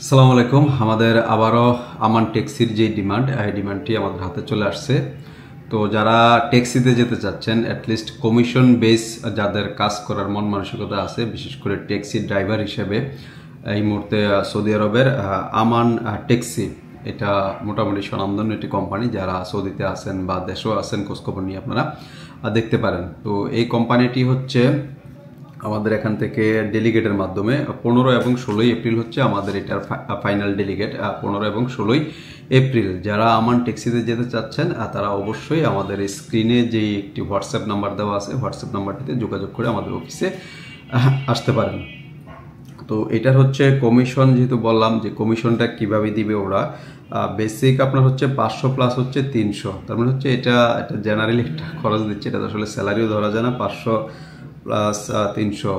আসসালামু আলাইকুম। আমাদের আবারও আমান ট্যাক্সির যে ডিমান্ডটি আমাদের হাতে চলে আসছে। তো যারা ট্যাক্সিতে যেতে চাচ্ছেন, অ্যাটলিস্ট কমিশন বেস যাদের কাজ করার মন মানসিকতা আছে, বিশেষ করে ট্যাক্সি ড্রাইভার হিসেবে এই মুহূর্তে সৌদি আরবের আমান ট্যাক্সি, এটা মোটামুটি স্বনামধন্য একটি কোম্পানি। যারা সৌদিতে আছেন বা দেশেও আছেন, খোঁজখবর নিয়ে আপনারা দেখতে পারেন। তো এই কোম্পানিটি হচ্ছে আমাদের এখান থেকে ডেলিগেটের মাধ্যমে 15 এবং 16 এপ্রিল হচ্ছে আমাদের এটার ফাইনাল ডেলিগেট। 15 এবং 16 এপ্রিল যারা আমান ট্যাক্সিতে যেতে চাচ্ছেন তারা অবশ্যই আমাদের স্ক্রিনে যেই একটি হোয়াটসঅ্যাপ নাম্বার দেওয়া আছে, হোয়াটসঅ্যাপ নাম্বারটিতে যোগাযোগ করে আমাদের অফিসে আসতে পারেন। তো এটার হচ্ছে কমিশন, যেহেতু বললাম যে কমিশনটা কিভাবে দিবে ওরা, বেসিক আপনার হচ্ছে 500 প্লাস হচ্ছে 300, তার মানে হচ্ছে এটা জেনারেলি একটা খরচ দিচ্ছে। এটা আসলে স্যালারিও ধরা যায় না। 500 প্লাস 300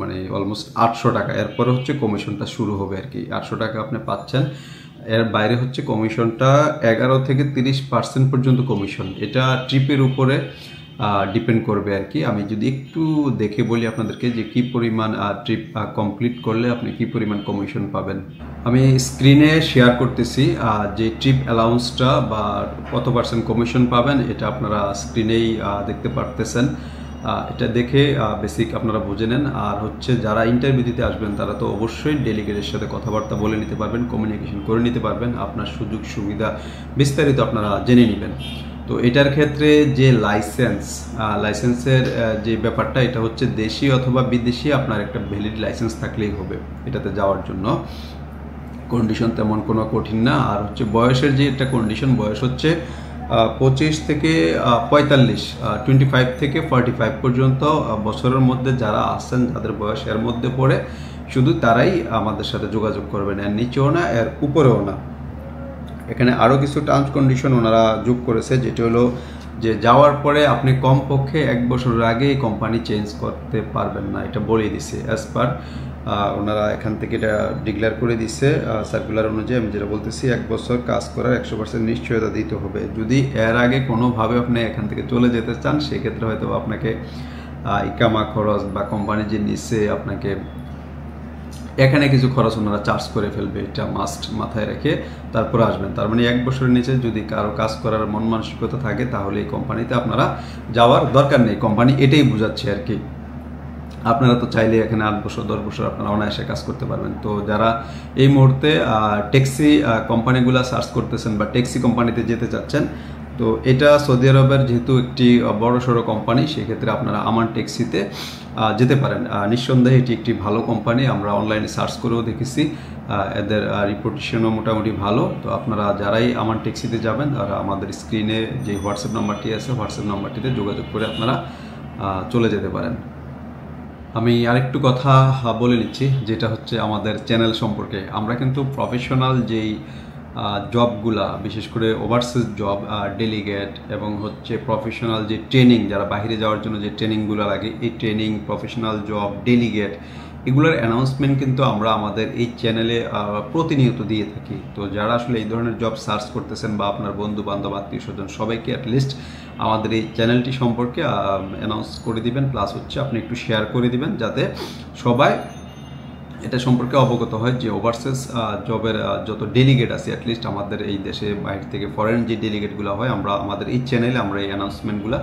মানে অলমোস্ট 800 টাকা। এরপরে হচ্ছে কমিশনটা শুরু হবে আর কি। 800 টাকা আপনি পাচ্ছেন। এর বাইরে হচ্ছে কমিশনটা 11 থেকে 30% পর্যন্ত কমিশন। এটা ট্রিপের উপরে ডিপেন্ড করবে আর কি। আমি যদি একটু দেখে বলি আপনাদেরকে যে কি পরিমাণ ট্রিপ কমপ্লিট করলে আপনি কি পরিমাণ কমিশন পাবেন। আমি স্ক্রিনে শেয়ার করতেছি যে ট্রিপ অ্যালাউন্সটা বা কত পার্সেন্ট কমিশন পাবেন, এটা আপনারা স্ক্রিনেই দেখতে পারতেছেন। এটা দেখে বেসিক আপনারা বুঝে নেন। আর হচ্ছে যারা ইন্টারভিউ দিতে আসবেন তারা তো অবশ্যই ডেলিগেটের সাথে কথাবার্তা বলে নিতে পারবেন, কমিউনিকেশন করে নিতে পারবেন, আপনার সুযোগ সুবিধা বিস্তারিত আপনারা জেনে নেবেন। তো এটার ক্ষেত্রে যে লাইসেন্সের যে ব্যাপারটা, এটা হচ্ছে দেশি অথবা বিদেশি আপনার একটা ভ্যালিড লাইসেন্স থাকলেই হবে এটাতে যাওয়ার জন্য। কন্ডিশন তেমন কোনো কঠিন না। আর হচ্ছে বয়সের যে একটা কন্ডিশন, বয়স হচ্ছে 25 থেকে 45, 25 থেকে 45 পর্যন্ত বছরের মধ্যে যারা আছেন, যাদের বয়স এর মধ্যে পড়ে, শুধু তারাই আমাদের সাথে যোগাযোগ করবেন। এর নিচেও না, এর উপরেও না। এখানে আরও কিছু টার্মস কন্ডিশন ওনারা যোগ করেছে, যেটা হলো যে যাওয়ার পরে আপনি কমপক্ষে 1 বছরের আগে কোম্পানি চেঞ্জ করতে পারবেন না। এটা বলে দিছে অ্যাজ পার ওনারা এখান থেকে এটা ডিক্লেয়ার করে দিচ্ছে সার্কুলার অনুযায়ী। আমি যেটা বলতেছি, 1 বছর কাজ করার 100% নিশ্চয়তা দিতে হবে। যদি এর আগে কোনোভাবে আপনি এখান থেকে চলে যেতে চান, সেক্ষেত্রে হয়তো আপনাকে ইকামা খরচ বা কোম্পানি যে নিচ্ছে আপনাকে এখানে কিছু খরচ ওনারা চার্জ করে ফেলবে। এটা মাস্ট মাথায় রেখে তারপর আসবেন। তার মানে 1 বছরের নিচে যদি কারো কাজ করার মন মানসিকতা থাকে, তাহলে এই কোম্পানিতে আপনারা যাওয়ার দরকার নেই। কোম্পানি এটাই বোঝাচ্ছে আর কি। আপনারা তো চাইলে এখানে 8 বছর 10 বছর আপনারা অনায়াসে কাজ করতে পারবেন। তো যারা এই মুহূর্তে ট্যাক্সি কোম্পানিগুলো সার্চ করতেছেন বা ট্যাক্সি কোম্পানিতে যেতে চাচ্ছেন, তো এটা সৌদি আরবের যেহেতু একটি বড় সড়ো কোম্পানি, সেক্ষেত্রে আপনারা আমান ট্যাক্সিতে যেতে পারেন। নিঃসন্দেহে এটি একটি ভালো কোম্পানি। আমরা অনলাইনে সার্চ করেও দেখেছি, এদের রিপুটেশনও মোটামুটি ভালো। তো আপনারা যারাই আমান ট্যাক্সিতে যাবেন, তারা আমাদের স্ক্রিনে যে হোয়াটসঅ্যাপ নাম্বারটি আছে, হোয়াটসঅ্যাপ নাম্বারটিতে যোগাযোগ করে আপনারা চলে যেতে পারেন। আমি আরেকটু কথা বলে নিচ্ছি, যেটা হচ্ছে আমাদের চ্যানেল সম্পর্কে। আমরা কিন্তু প্রফেশনাল যেই জবগুলা, বিশেষ করে ওভারসিজ জব, ডেলিগেট এবং হচ্ছে প্রফেশনাল যে ট্রেনিং, যারা বাইরে যাওয়ার জন্য যে ট্রেনিংগুলো লাগে, এই ট্রেনিং, প্রফেশনাল জব, ডেলিগেট, এগুলোর অ্যানাউন্সমেন্ট কিন্তু আমরা আমাদের এই চ্যানেলে প্রতিনিয়ত দিয়ে থাকি। তো যারা আসলে এই ধরনের জব সার্চ করতেছেন বা আপনার বন্ধু বান্ধব, আত্মীয় স্বজন, সবাইকে অ্যাটলিস্ট আমাদের এই চ্যানেলটি সম্পর্কে অ্যানাউন্স করে দিবেন। প্লাস হচ্ছে আপনি একটু শেয়ার করে দিবেন, যাতে সবাই এটা সম্পর্কে অবগত হয় যে ওভারসিজ জবের যত ডেলিগেট আছে, অ্যাটলিস্ট আমাদের এই দেশে বাইরে থেকে ফরেন যে ডেলিগেটগুলো হয়, আমরা আমাদের এই চ্যানেলে আমরা এই অ্যানাউন্সমেন্টগুলো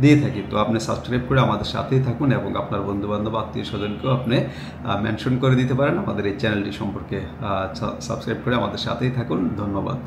দিয়ে থাকি। তো আপনি সাবস্ক্রাইব করে আমাদের সাথেই থাকুন এবং আপনার বন্ধুবান্ধব, আত্মীয় স্বজনকেও আপনি মেনশন করে দিতে পারেন আমাদের এই চ্যানেলটি সম্পর্কে। সাবস্ক্রাইব করে আমাদের সাথেই থাকুন। ধন্যবাদ।